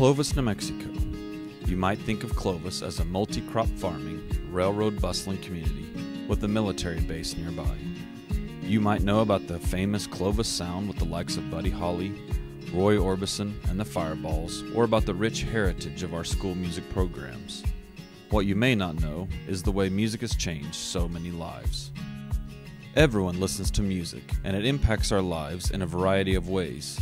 Clovis, New Mexico. You might think of Clovis as a multi-crop farming, railroad bustling community with a military base nearby. You might know about the famous Clovis Sound with the likes of Buddy Holly, Roy Orbison, and the Fireballs, or about the rich heritage of our school music programs. What you may not know is the way music has changed so many lives. Everyone listens to music, and it impacts our lives in a variety of ways.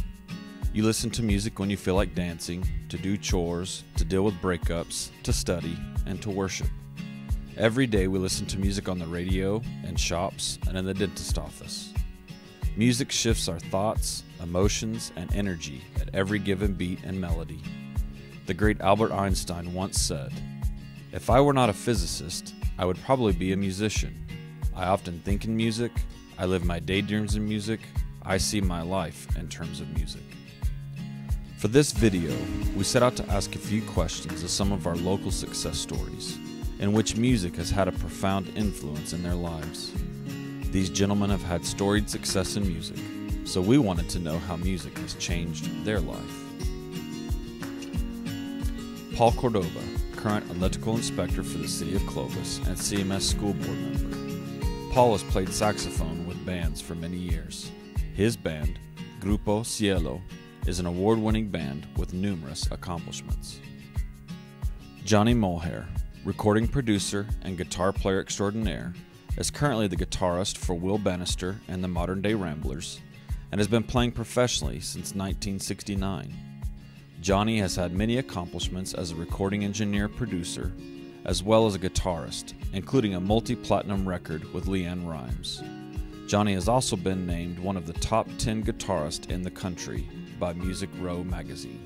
You listen to music when you feel like dancing, to do chores, to deal with breakups, to study, and to worship. Every day we listen to music on the radio, in shops, and in the dentist office. Music shifts our thoughts, emotions, and energy at every given beat and melody. The great Albert Einstein once said, "If I were not a physicist, I would probably be a musician. I often think in music, I live my daydreams in music, I see my life in terms of music." For this video, we set out to ask a few questions of some of our local success stories, in which music has had a profound influence in their lives. These gentlemen have had storied success in music, so we wanted to know how music has changed their life. Paul Cordova, current electrical inspector for the city of Clovis and CMS school board member. Paul has played saxophone with bands for many years. His band, Grupo Cielo, is an award-winning band with numerous accomplishments. Johnny Mulhair, recording producer and guitar player extraordinaire, is currently the guitarist for Will Bannister and the Modern Day Ramblers, and has been playing professionally since 1969. Johnny has had many accomplishments as a recording engineer-producer, as well as a guitarist, including a multi-platinum record with LeAnn Rimes. Johnny has also been named one of the top 10 guitarists in the country by Music Row magazine.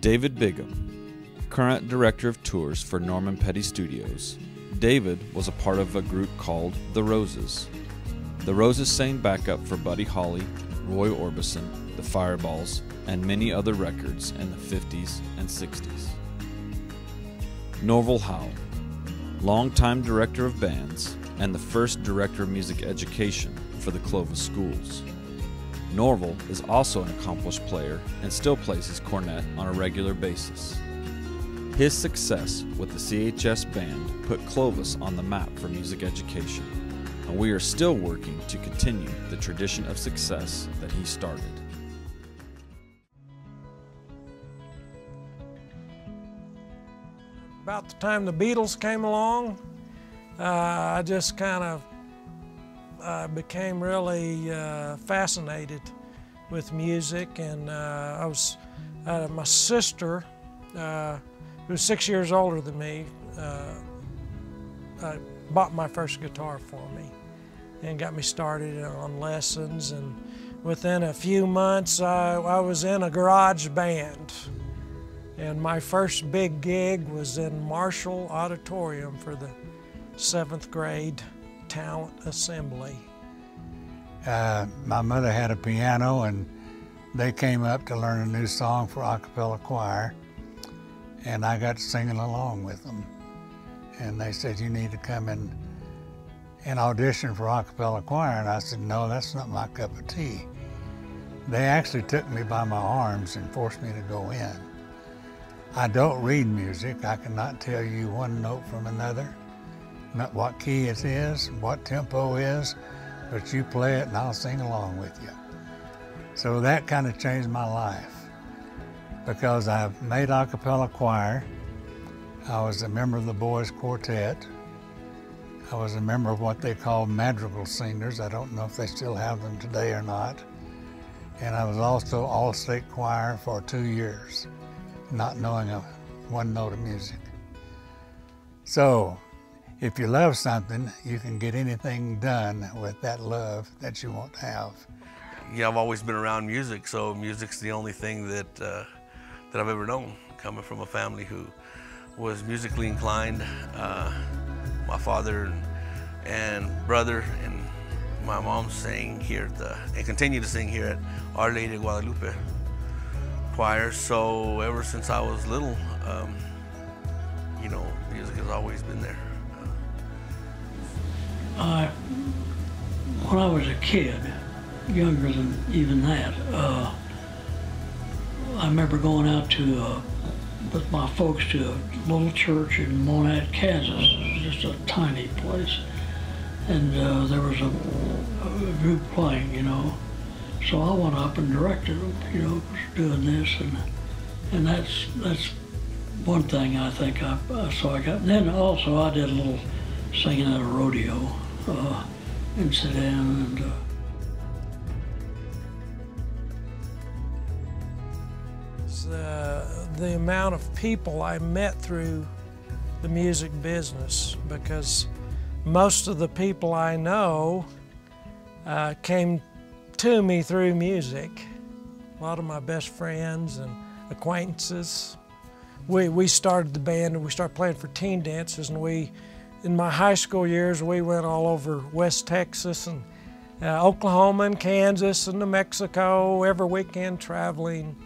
David Bigham, current director of tours for Norman Petty Studios. David was a part of a group called The Roses. The Roses sang backup for Buddy Holly, Roy Orbison, the Fireballs, and many other records in the 50s and 60s. Norvil Howell, longtime director of bands and the first director of music education for the Clovis Schools. Norvil is also an accomplished player and still plays his cornet on a regular basis. His success with the CHS band put Clovis on the map for music education, and we are still working to continue the tradition of success that he started. About the time the Beatles came along, I just kind of became really fascinated with music, and my sister, who was 6 years older than me, bought my first guitar for me and got me started on lessons, and within a few months I was in a garage band, and my first big gig was in Marshall Auditorium for the 7th grade talent assembly. My mother had a piano, and they came up to learn a new song for a cappella choir, and I got singing along with them. And they said, "You need to come in and audition for a cappella choir." And I said, "No, that's not my cup of tea." They actually took me by my arms and forced me to go in. I don't read music. I cannot tell you one note from another, not what key it is, what tempo is, but you play it and I'll sing along with you. So that kind of changed my life, because I've made a cappella choir. I was a member of the boys quartet. I was a member of what they call madrigal singers. I don't know if they still have them today or not. And I was also all-state choir for 2 years, not knowing one note of music. So if you love something, you can get anything done with that love that you want to have. Yeah, I've always been around music, so music's the only thing that I've ever known, coming from a family who was musically inclined. My father and brother and my mom sang here and continue to sing here at Our Lady of Guadalupe choir. So ever since I was little, you know, music has always been there. When I was a kid, younger than even that, I remember going out to with my folks to a little church in Mulhair, Kansas. It was just a tiny place, and there was a group playing, you know. So I went up and directed them, you know, doing this, and that's one thing I think I got. And then also I did a little singing at a rodeo in Sedan, and. The amount of people I met through the music business, because most of the people I know came to me through music. A lot of my best friends and acquaintances. We started the band and we started playing for teen dances, and in my high school years, we went all over West Texas and Oklahoma and Kansas and New Mexico every weekend, traveling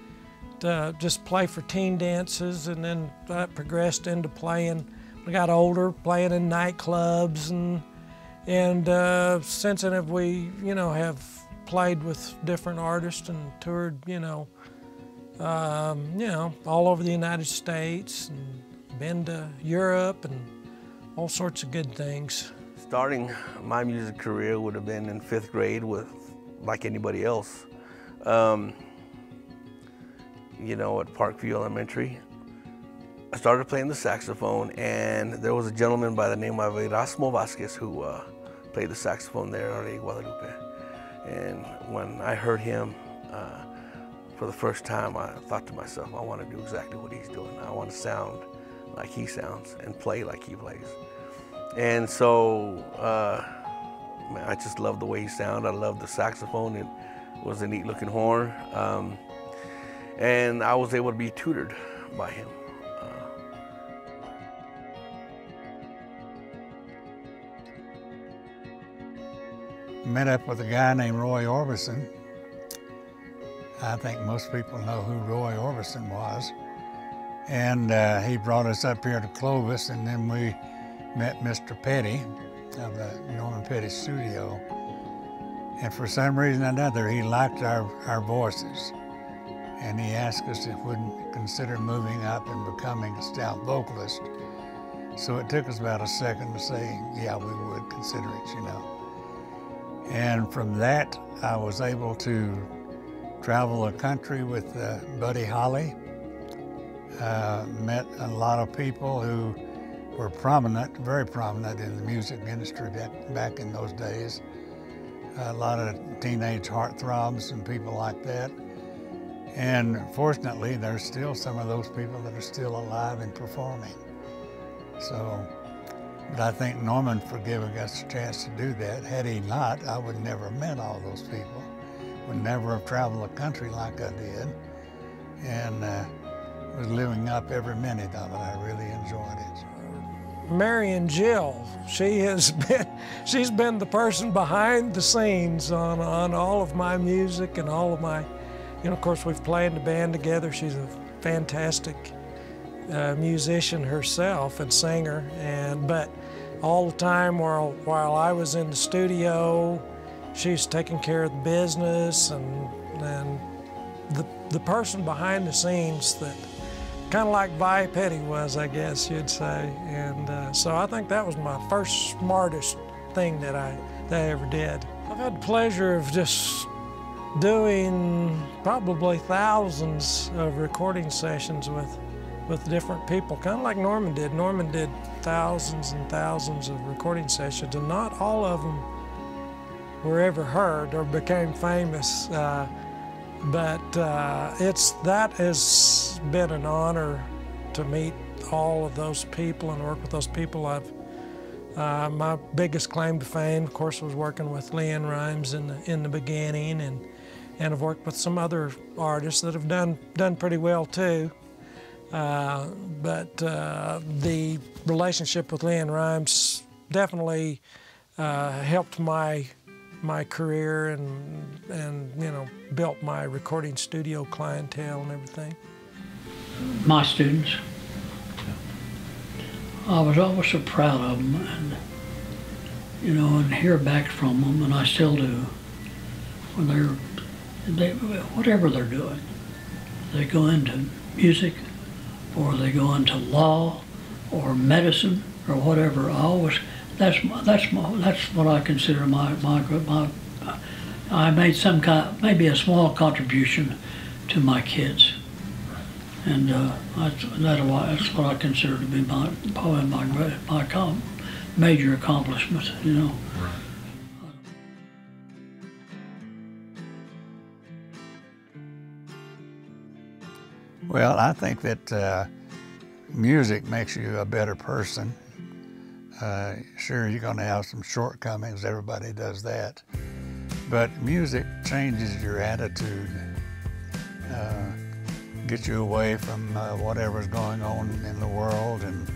to just play for teen dances, and then that progressed into playing. We got older, playing in nightclubs, and since then we, you know, have played with different artists and toured, you know, all over the United States, and been to Europe and all sorts of good things. Starting my music career would have been in 5th grade like anybody else. You know, at Parkview Elementary. I started playing the saxophone, and there was a gentleman by the name of Erasmo Vasquez who played the saxophone there in Guadalupe. And when I heard him for the first time, I thought to myself, I want to do exactly what he's doing. I want to sound like he sounds and play like he plays. And so, man, I just loved the way he sounded. I loved the saxophone. It was a neat looking horn. And I was able to be tutored by him. Met up with a guy named Roy Orbison. I think most people know who Roy Orbison was. And he brought us up here to Clovis, and then we met Mr. Petty of the Norman Petty studio. And for some reason or another, he liked our voices. And he asked us if we'd consider moving up and becoming a stout vocalist. So it took us about a second to say, yeah, we would consider it, you know. And from that, I was able to travel the country with Buddy Holly. Met a lot of people who were prominent, very prominent in the music industry back in those days. A lot of teenage heartthrobs and people like that. And fortunately, there's still some of those people that are still alive and performing. So, but I think Norman for giving us a chance to do that. Had he not, I would never have met all those people. Would never have traveled the country like I did. And was living up every minute of it. I really enjoyed it. Mary and Jill, she's been the person behind the scenes on all of my music and all of my, you know, of course, we've played in the band together. She's a fantastic musician herself and singer, but all the time while I was in the studio, she's taking care of the business and the person behind the scenes that kind of like Vi Petty was, I guess you'd say. And so I think that was my first smartest thing that I ever did. I've had the pleasure of just doing probably thousands of recording sessions with different people, kind of like Norman did. Norman did thousands and thousands of recording sessions, and not all of them were ever heard or became famous. But that has been an honor to meet all of those people and work with those people. My biggest claim to fame, of course, was working with Leanne Rimes in the beginning, and I've worked with some other artists that have done pretty well too. But the relationship with Leanne Rimes definitely helped my career and you know, built my recording studio clientele and everything. My students, I was always so proud of them, and you know, and hear back from them, and I still do, when whatever they're doing. they go into music, or they go into law, or medicine, or whatever. That's what I consider my I made some kind, maybe a small contribution to my kids, and that's what I consider to be probably my major accomplishment. You know. Right. Well, I think that music makes you a better person. Sure, you're going to have some shortcomings. Everybody does that. But music changes your attitude, gets you away from whatever's going on in the world and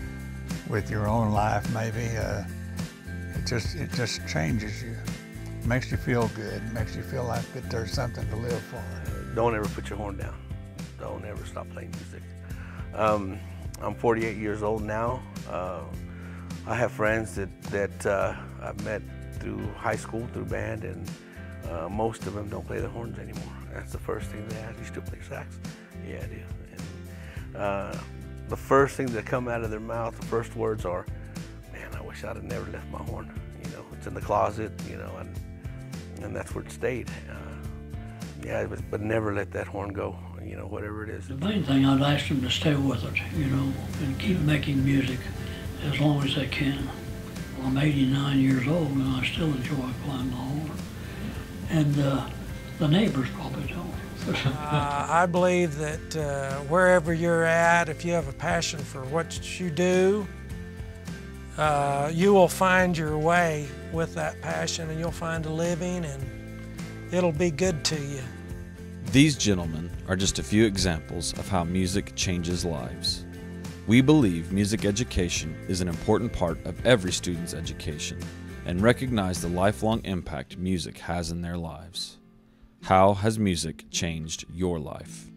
with your own life maybe. It just changes you. It makes you feel good. It makes you feel like that there's something to live for. Don't ever put your horn down. Don't ever stop playing music. I'm 48 years old now. I have friends that I've met through high school, through band, and most of them don't play the horns anymore. That's the first thing they ask. You still play sax? Yeah, I do. And, the first thing that come out of their mouth, the first words are, man, I wish I'd have never left my horn. You know, it's in the closet, you know, and that's where it stayed. Yeah, but never let that horn go, you know, whatever it is. The main thing, I'd ask them to stay with it, you know, and keep making music as long as they can. Well, I'm 89 years old and I still enjoy playing my horn. And the neighbors probably don't. I believe that wherever you're at, if you have a passion for what you do, you will find your way with that passion, and you'll find a living, and it'll be good to you. These gentlemen are just a few examples of how music changes lives. We believe music education is an important part of every student's education and recognize the lifelong impact music has in their lives. How has music changed your life?